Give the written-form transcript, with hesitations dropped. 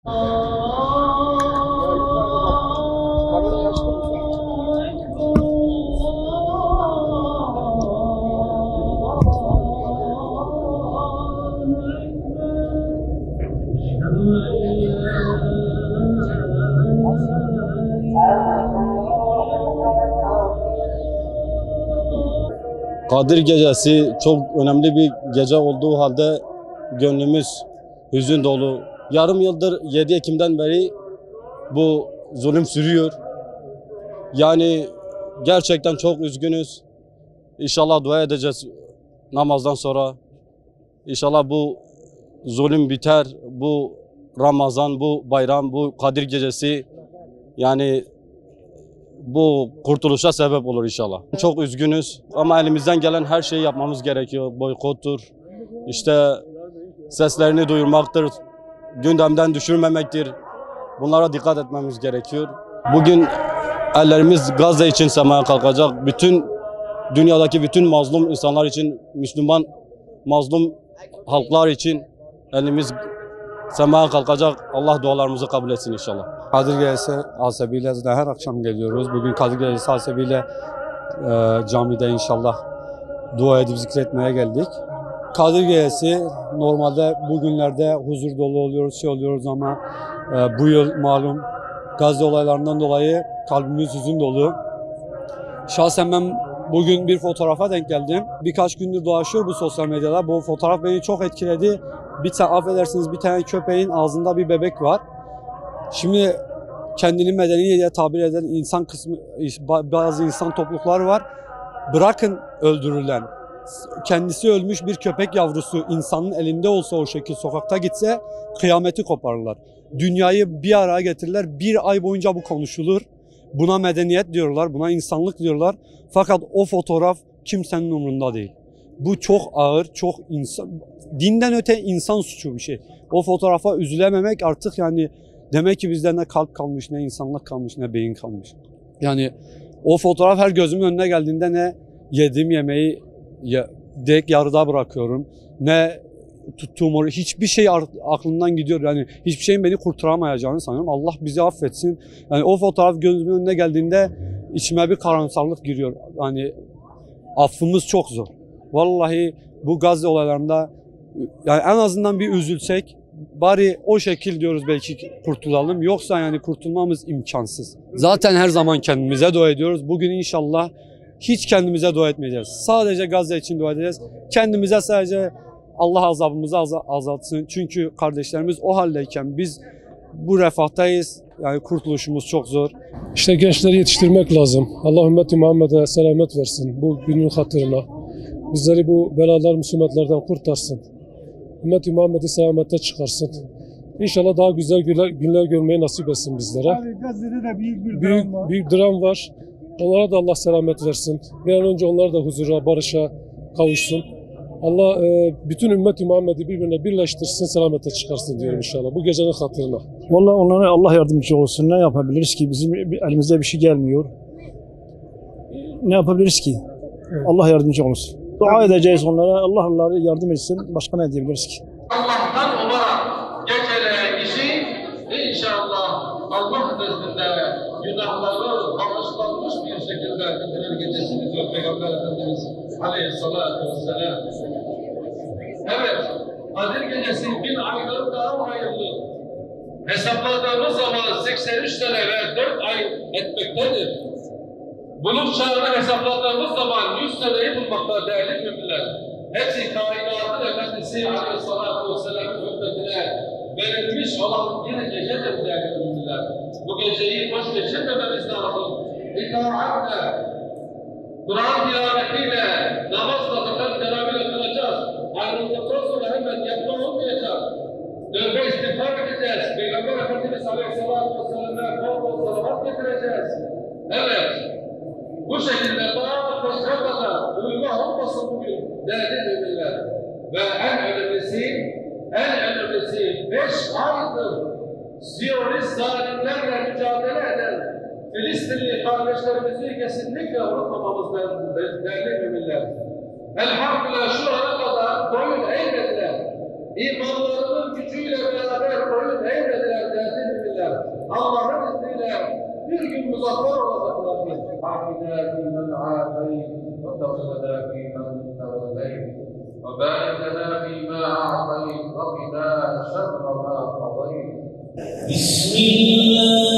Kadir Gecesi çok önemli bir gece olduğu halde gönlümüz hüzün dolu. Yarım yıldır 7 Ekim'den beri bu zulüm sürüyor. Yani gerçekten çok üzgünüz. İnşallah dua edeceğiz namazdan sonra. İnşallah bu zulüm biter. Bu Ramazan, bu bayram, bu Kadir Gecesi yani bu kurtuluşa sebep olur inşallah. Çok üzgünüz ama elimizden gelen her şeyi yapmamız gerekiyor. Boykottur, işte seslerini duyurmaktır, gündemden düşürmemektir. Bunlara dikkat etmemiz gerekiyor. Bugün ellerimiz Gazze için semaya kalkacak. Bütün dünyadaki bütün mazlum insanlar için, Müslüman mazlum halklar için elimiz semaya kalkacak. Allah dualarımızı kabul etsin inşallah. Kadir Gecesi hasebiyle her akşam geliyoruz. Bugün Kadir Gecesi hasebiyle camide inşallah dua edip zikretmeye geldik. Kadir Gecesi normalde bugünlerde huzur dolu oluyoruz ama bu yıl malum Gazze olaylarından dolayı kalbimiz hüzün dolu. Şahsen ben bugün bir fotoğrafa denk geldim. Birkaç gündür dolaşıyor bu sosyal medyada. Bu fotoğraf beni çok etkiledi. Affedersiniz, bir tane köpeğin ağzında bir bebek var. Şimdi kendini medeni diye tabir eden insan kısmı, bazı insan toplulukları var. Bırakın öldürülen, kendisi ölmüş bir köpek yavrusu insanın elinde olsa o şekil sokakta gitse kıyameti koparırlar. Dünyayı bir araya getirirler. Bir ay boyunca bu konuşulur. Buna medeniyet diyorlar, buna insanlık diyorlar. Fakat o fotoğraf kimsenin umurunda değil. Bu çok ağır, çok dinden öte insan suçu bir şey. O fotoğrafa üzülememek artık yani demek ki bizde ne kalp kalmış, ne insanlık kalmış, ne beyin kalmış. Yani o fotoğraf her gözümün önüne geldiğinde ne yediğim yemeği direkt yarıda bırakıyorum, ne tuttuğum hiçbir şey aklımdan gidiyor. Yani hiçbir şeyin beni kurtaramayacağını sanıyorum. Allah bizi affetsin. Yani o fotoğraf gözümün önüne geldiğinde içime bir karamsarlık giriyor. Yani affımız çok zor. Vallahi bu Gazze olaylarında yani en azından bir üzülsek, bari o şekil diyoruz belki kurtulalım. Yoksa yani kurtulmamız imkansız. Zaten her zaman kendimize dua ediyoruz. Bugün inşallah hiç kendimize dua etmeyeceğiz. Sadece Gazze için dua edeceğiz. Kendimize sadece Allah azabımızı azaltsın. Çünkü kardeşlerimiz o haldeyken biz bu refahtayız. Yani kurtuluşumuz çok zor. İşte gençleri yetiştirmek lazım. Allah ümmeti Muhammed'e selamet versin bu günün hatırına. Bizleri bu belalar, musibetlerden kurtarsın. Ümmeti Muhammed'i selamette çıkarsın. İnşallah daha güzel günler görmeyi nasip etsin bizlere. Abi Gazze'de de büyük dram var. Onlara da Allah selamet versin. Bir an önce onlar da huzura, barışa kavuşsun. Allah bütün ümmeti Muhammed'i birbirine birleştirsin, selamete çıkarsın diyorum inşallah bu gecenin hatırına. Vallahi onlara Allah yardımcı olsun. Ne yapabiliriz ki? Bizim elimizde bir şey gelmiyor. Ne yapabiliriz ki? Evet. Allah yardımcı olsun. Dua edeceğiz onlara. Allah onlara yardım etsin. Başka ne diyebiliriz ki? Allah'tan olarak geçelen işi inşallah Allah nezdinde günahları bağışlanmış bir şekilde bitirir gecesini diyor Peygamber Efendimiz Aleyhisselatü Vesselam. Evet, Kadir Gecesi 1000 aydan daha hayırlı. Hesapladığımız zaman 83 sene ve 4 ay etmektedir. Buluk çağını hesapladığımız zaman 100 seneyi bulmakta değerli müminler. Hepsi kainatın Efendisi Aleyhisselatü Vesselam'ın hürmetine verilmiş olan bir gecedir değerli müminler. Bu geceyi boş geçirmememiz lazım. İtaatle, Kur'an tilavetiyle, namazla zaten teravih kılacağız. Ayrıldıktan sonra hemen yapma olmayacak. Tövbe istiğfar edeceğiz. Peygamber Efendimiz Aleyhisselatü Vesselam'a bol bol salavat getireceğiz. Evet. Bu şekilde daha fazla uyuma olmasın bugün değerli müminler. Ve en önemlisi 5 aydır Siyonist zalimlerle mücadele eden Filistinli kardeşlerimizi kesinlikle unutmamamız lazım değerli müminler. Elhamdülillah şu ana kadar boyun eğmediler. İmanlarının gücüyle beraber boyun eğmediler bir gün muzaffer olacaklardır. Afina fîmen âfeyt ve tevellena fîmen tevelleyt ve bârik lenâ fîmâ a'tayt ve qinâ şerre mâ qadayt. Bismillah.